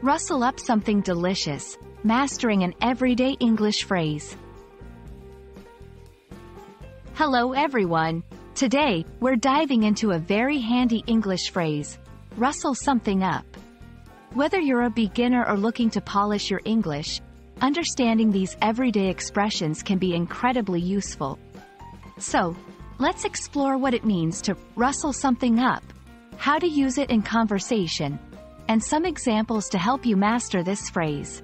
Rustle up something delicious, mastering an everyday English phrase. Hello everyone! Today, we're diving into a very handy English phrase, rustle something up. Whether you're a beginner or looking to polish your English, understanding these everyday expressions can be incredibly useful. So, let's explore what it means to rustle something up, how to use it in conversation, and some examples to help you master this phrase.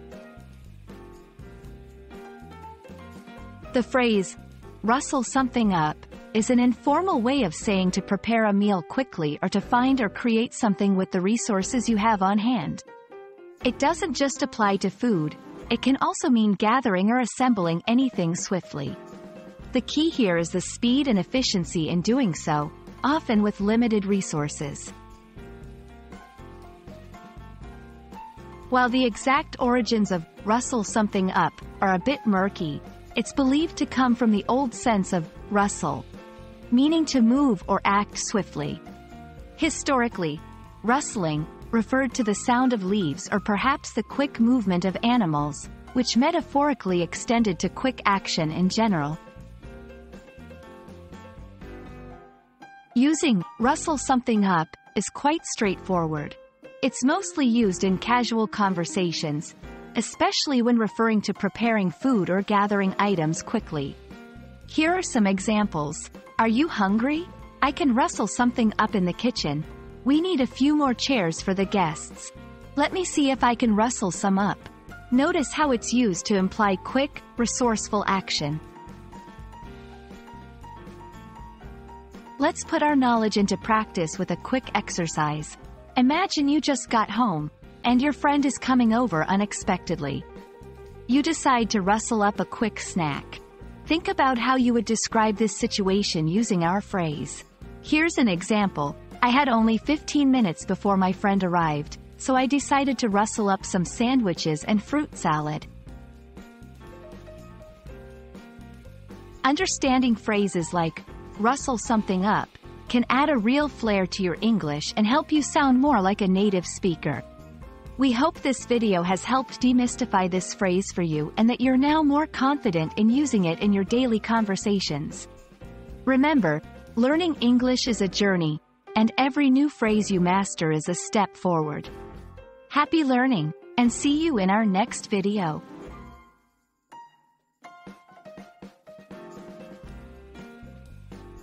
The phrase, rustle something up, is an informal way of saying to prepare a meal quickly or to find or create something with the resources you have on hand. It doesn't just apply to food, it can also mean gathering or assembling anything swiftly. The key here is the speed and efficiency in doing so, often with limited resources. While the exact origins of rustle something up are a bit murky, it's believed to come from the old sense of rustle, meaning to move or act swiftly. Historically, rustling referred to the sound of leaves or perhaps the quick movement of animals, which metaphorically extended to quick action in general. Using rustle something up is quite straightforward. It's mostly used in casual conversations, especially when referring to preparing food or gathering items quickly. Here are some examples. Are you hungry? I can rustle something up in the kitchen. We need a few more chairs for the guests. Let me see if I can rustle some up. Notice how it's used to imply quick, resourceful action. Let's put our knowledge into practice with a quick exercise. Imagine you just got home, and your friend is coming over unexpectedly. You decide to rustle up a quick snack. Think about how you would describe this situation using our phrase. Here's an example. I had only 15 minutes before my friend arrived, so I decided to rustle up some sandwiches and fruit salad. Understanding phrases like rustle something up can add a real flair to your English and help you sound more like a native speaker. We hope this video has helped demystify this phrase for you and that you're now more confident in using it in your daily conversations. Remember, learning English is a journey, and every new phrase you master is a step forward. Happy learning, and see you in our next video.